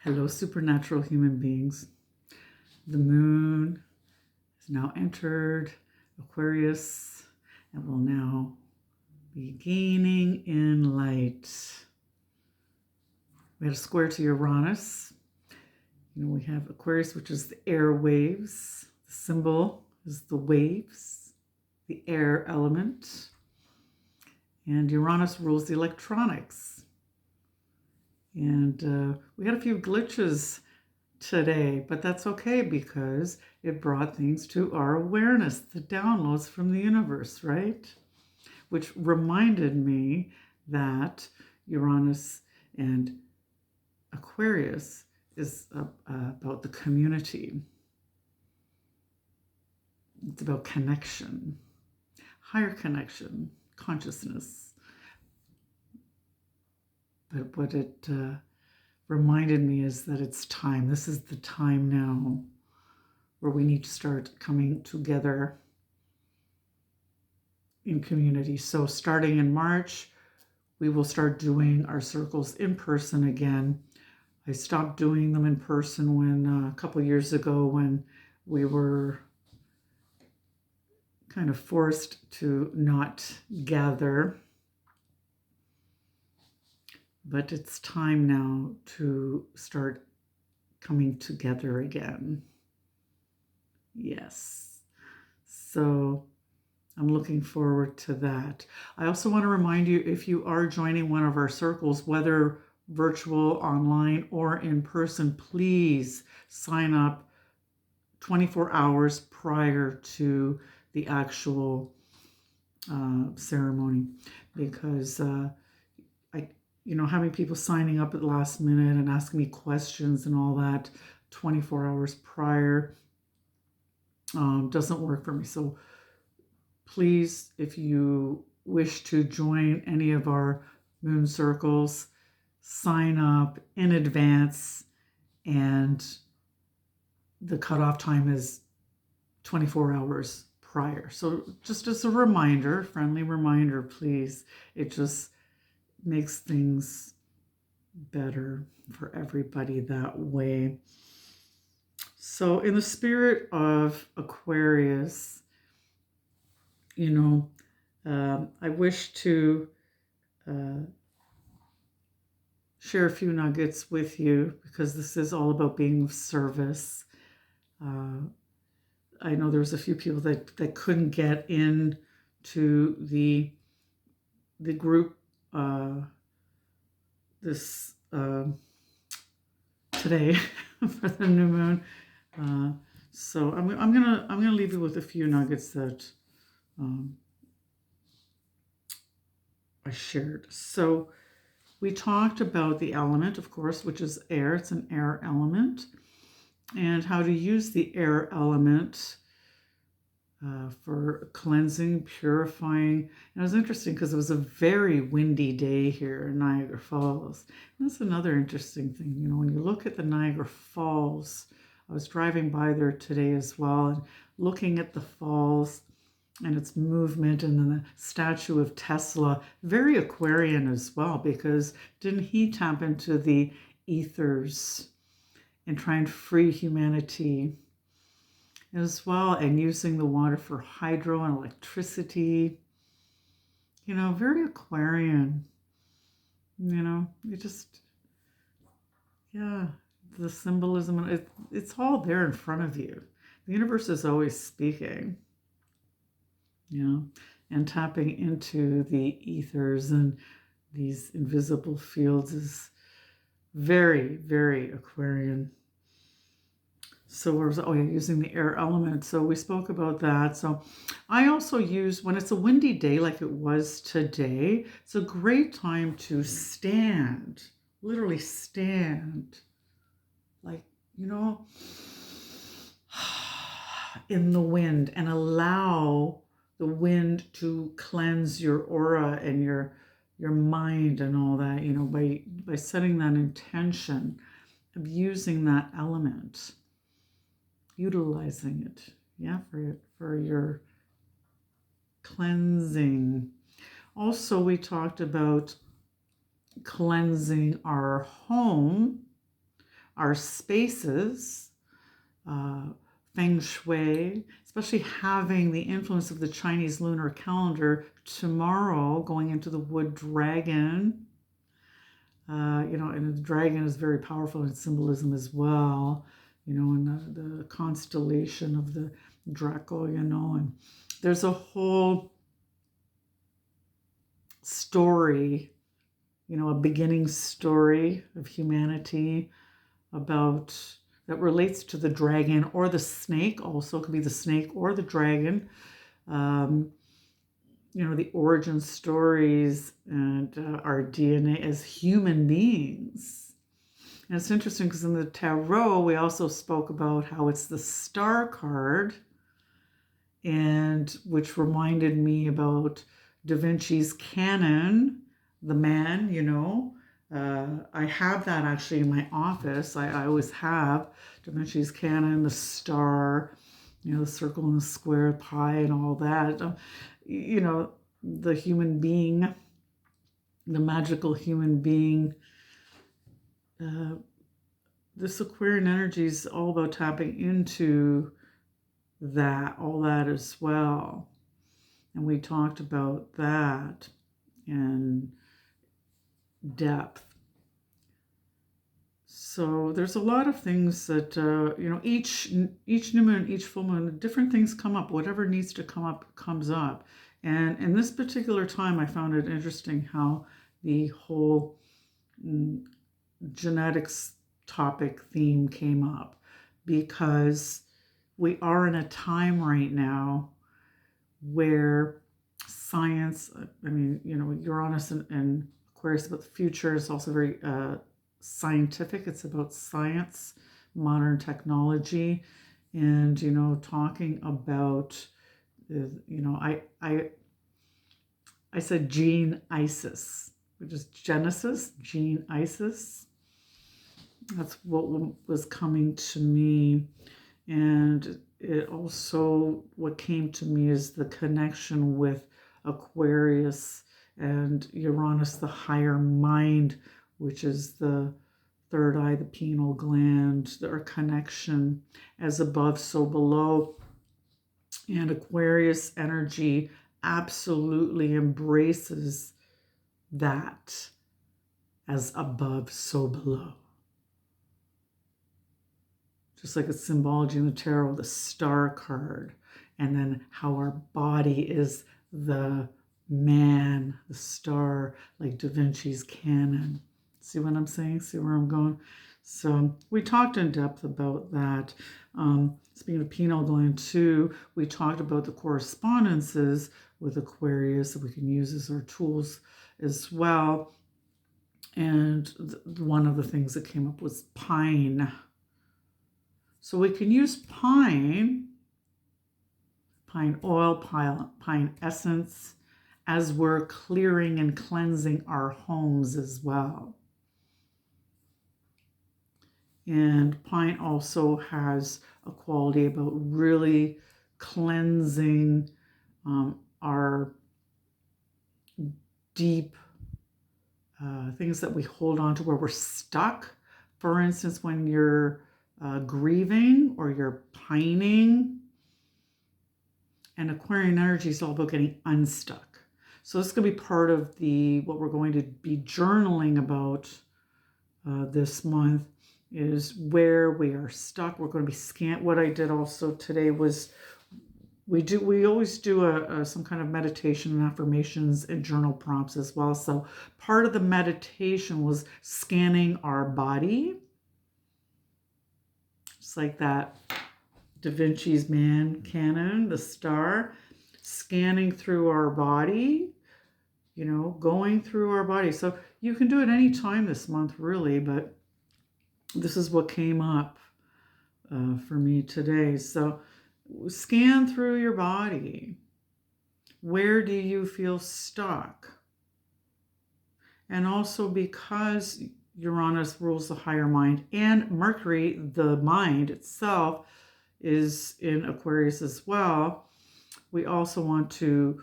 Hello, supernatural human beings. The moon has now entered Aquarius and will now be gaining in light. We had a square to Uranus. We have Aquarius, which is the air waves. The symbol is the waves, the air element. And Uranus rules the electronics. And we had a few glitches today, but that's okay because it brought things to our awareness, the downloads from the universe, right? Which reminded me that Uranus and Aquarius is about the community. It's about connection, higher connection, consciousness. But what it reminded me is that it's time. This is the time now where we need to start coming together in community. So starting in March, we will start doing our circles in person again. I stopped doing them in person when a couple years ago when we were kind of forced to not gather. But it's time now to start coming together again. Yes. So I'm looking forward to that. I also want to remind you, if you are joining one of our circles, whether virtual, online, or in person, please sign up 24 hours prior to the actual ceremony, because having people signing up at the last minute and asking me questions and all that 24 hours prior doesn't work for me. So please, if you wish to join any of our moon circles, sign up in advance, and the cutoff time is 24 hours prior. So just as a reminder, friendly reminder, please, it just makes things better for everybody that way. So in the spirit of Aquarius, I wish to share a few nuggets with you, because this is all about being of service. I know there's a few people that couldn't get in to the group this today for the new moon. So I'm gonna leave you with a few nuggets that I shared. So we talked about the element, of course, which is air. It's an air element, and how to use the air element for cleansing, purifying. And it was interesting because it was a very windy day here in Niagara Falls. And that's another interesting thing. When you look at the Niagara Falls, I was driving by there today as well, and looking at the falls and its movement, and then the statue of Tesla, very Aquarian as well, because didn't he tap into the ethers and try and free humanity as well, and using the water for hydro and electricity? Very Aquarian. You just, the symbolism, it's all there in front of you. The universe is always speaking, and tapping into the ethers and these invisible fields is very, very Aquarian. So using the air element. So we spoke about that. So I also use, when it's a windy day like it was today, it's a great time to stand, literally stand, like, in the wind, and allow the wind to cleanse your aura and your mind and all that, by setting that intention of using that element, utilizing it, for your cleansing. Also, we talked about cleansing our home our spaces, feng shui, especially having the influence of the Chinese lunar calendar tomorrow going into the wood dragon. And the dragon is very powerful in symbolism as well, in the constellation of the Draco, and there's a whole story, a beginning story of humanity about that relates to the dragon or the snake. Also, it could be the snake or the dragon. The origin stories and our DNA as human beings. And it's interesting because in the tarot, we also spoke about how it's the star card, and which reminded me about Da Vinci's canon, the man, I have that actually in my office. I always have Da Vinci's canon, the star, the circle and the square, pi, and all that. The human being, the magical human being. This Aquarian energy is all about tapping into that, all that as well. And we talked about that in depth. So there's a lot of things that, each new moon, each full moon, different things come up. Whatever needs to come up comes up. And in this particular time, I found it interesting how the whole genetics topic theme came up, because we are in a time right now where science, Uranus and Aquarius about the future is also very scientific. It's about science, modern technology, and talking about I said gene Isis, which is Genesis, gene Isis. That's what was coming to me. And it also, what came to me is the connection with Aquarius and Uranus, the higher mind, which is the third eye, the pineal gland, our connection as above, so below. And Aquarius energy absolutely embraces that, as above, so below. Just like it's symbology in the tarot, the star card, and then how our body is the man, the star, like Da Vinci's canon. See what I'm saying? See where I'm going? So we talked in depth about that. Speaking of pineal gland too, we talked about the correspondences with Aquarius that we can use as our tools as well. And one of the things that came up was pine. So we can use pine oil, pine essence, as we're clearing and cleansing our homes as well. And pine also has a quality about really cleansing our deep things that we hold on to where we're stuck. For instance, when you're grieving or you're pining. And Aquarian energy is all about getting unstuck. So this is going to be part of what we're going to be journaling about this month, is where we are stuck. We're going to be what I did also today was we always do some kind of meditation and affirmations and journal prompts as well. So part of the meditation was scanning our body. Just like that Da Vinci's man canon, the star, scanning through our body, going through our body. So you can do it any time this month, really, but this is what came up for me today. So scan through your body. Where do you feel stuck? And also, because Uranus rules the higher mind, and Mercury, the mind itself, is in Aquarius as well, we also want to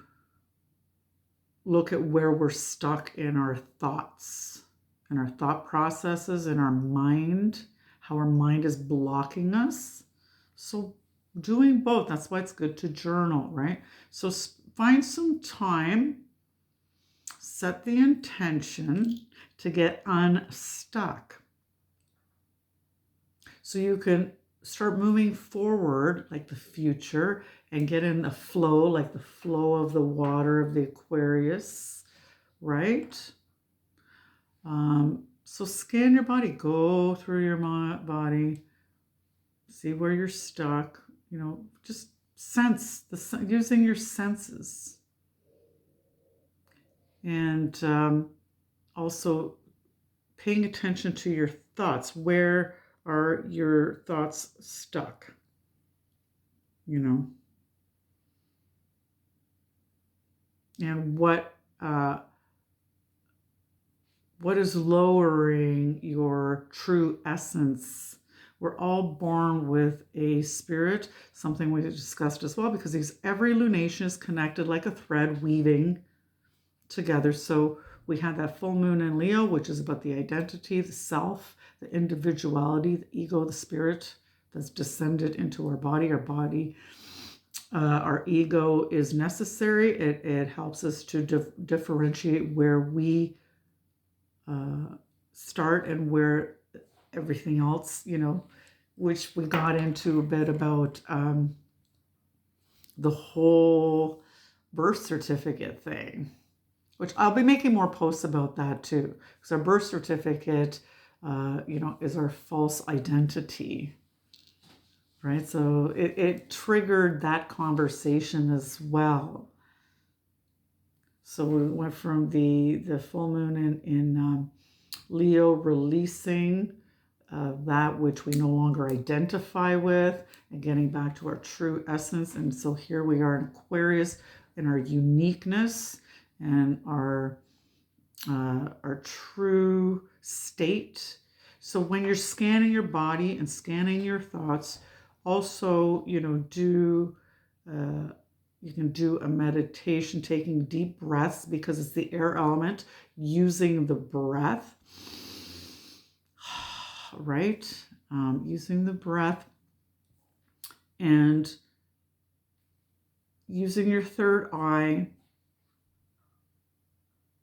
look at where we're stuck in our thoughts, in our thought processes, in our mind, how our mind is blocking us. So doing both, that's why it's good to journal, right? So find some time, set the intention to get unstuck. So you can start moving forward like the future and get in the flow, like the flow of the water of the Aquarius, right? So scan your body, go through your body, see where you're stuck, just sense, using your senses. And also paying attention to your thoughts. Where are your thoughts stuck? And what is lowering your true essence? We're all born with a spirit, something we discussed as well, because every lunation is connected like a thread weaving together. So we had that full moon in Leo, which is about the identity, the self, the individuality, the ego, the spirit that's descended into our body. Our ego is necessary. It helps us to differentiate where we start and where everything else, which we got into a bit about the whole birth certificate thing, which I'll be making more posts about that too, because our birth certificate, is our false identity, right? So it triggered that conversation as well. So we went from the full moon in Leo, releasing that which we no longer identify with and getting back to our true essence. And so here we are in Aquarius in our uniqueness and our true state. So when you're scanning your body and scanning your thoughts, also, you can do a meditation, taking deep breaths, because it's the air element, using the breath, right? Using the breath and using your third eye,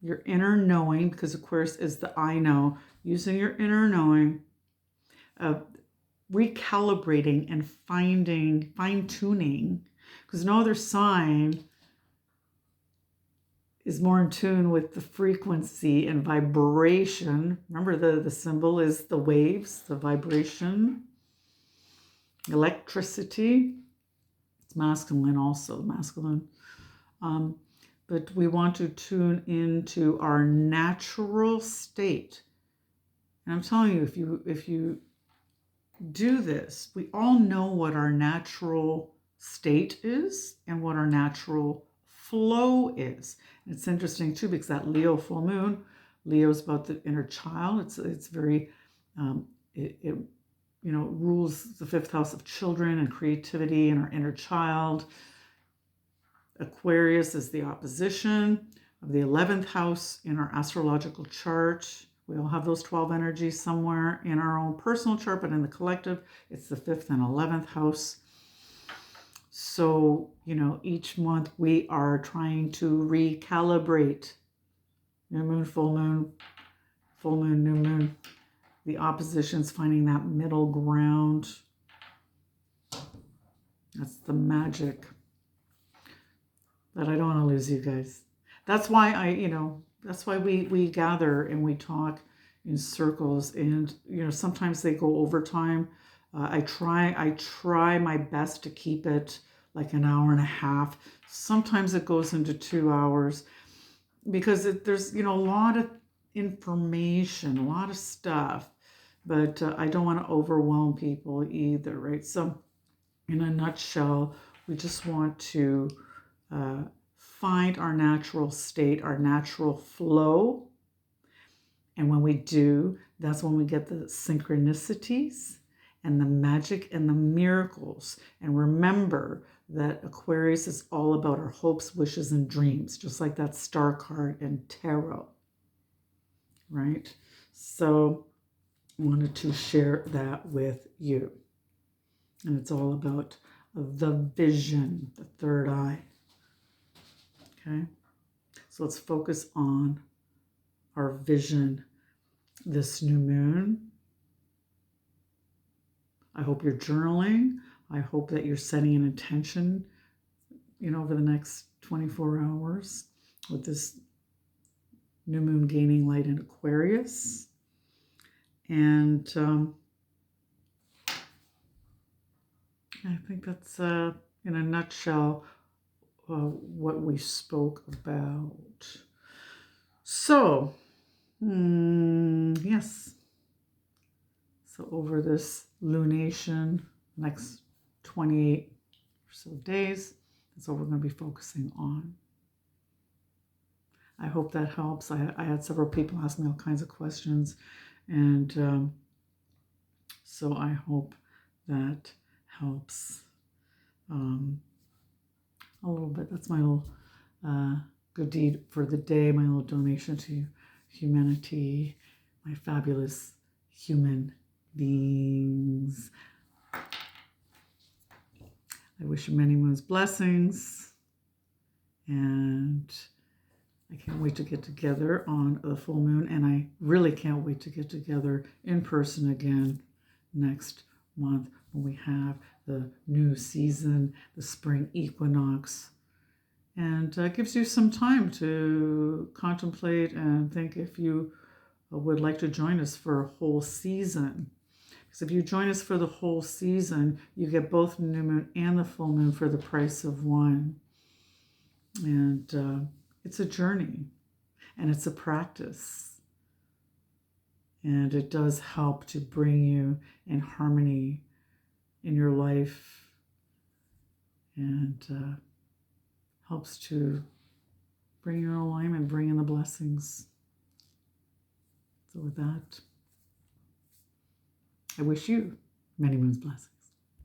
your inner knowing, because Aquarius is the I know, using your inner knowing, recalibrating and fine-tuning, because no other sign is more in tune with the frequency and vibration. Remember, the symbol is the waves, the vibration, electricity. It's masculine also, masculine. But we want to tune into our natural state. And I'm telling you, if you do this, we all know what our natural state is and what our natural flow is. And it's interesting too, because that Leo full moon, Leo is about the inner child. It's very it rules the fifth house of children and creativity and our inner child. Aquarius is the opposition of the 11th house in our astrological chart. We all have those 12 energies somewhere in our own personal chart, but in the collective, it's the 5th and 11th house. So, each month we are trying to recalibrate. New moon, full moon, new moon. The oppositions, finding that middle ground. That's the magic. But I don't want to lose you guys. That's why that's why we gather and we talk in circles, and sometimes they go over time. I try my best to keep it like an hour and a half. Sometimes it goes into 2 hours, because there's a lot of information, a lot of stuff, but I don't want to overwhelm people either, right? So in a nutshell, we just want to find our natural state, our natural flow. And when we do, that's when we get the synchronicities and the magic and the miracles. And remember that Aquarius is all about our hopes, wishes, and dreams, just like that star card in tarot, right? So wanted to share that with you. And it's all about the vision, the third eye. Okay? So let's focus on our vision this new moon. I hope you're journaling. I hope that you're setting an intention, over the next 24 hours with this new moon gaining light in Aquarius. And I think that's, in a nutshell, what we spoke about. So, yes. So over this lunation, next 28 or so days, that's what we're going to be focusing on. I hope that helps. I had several people ask me all kinds of questions, and so I hope that helps a little bit. That's my little good deed for the day, my little donation to humanity, my fabulous human beings. I wish you many moons blessings, and I can't wait to get together on the full moon, and I really can't wait to get together in person again next month when we have the new season, the spring equinox, and gives you some time to contemplate and think if you would like to join us for a whole season. Because if you join us for the whole season, you get both the new moon and the full moon for the price of one. And it's a journey, and it's a practice. And it does help to bring you in harmony in your life, and helps to bring you in alignment, bring in the blessings. So with that, I wish you many moons blessings.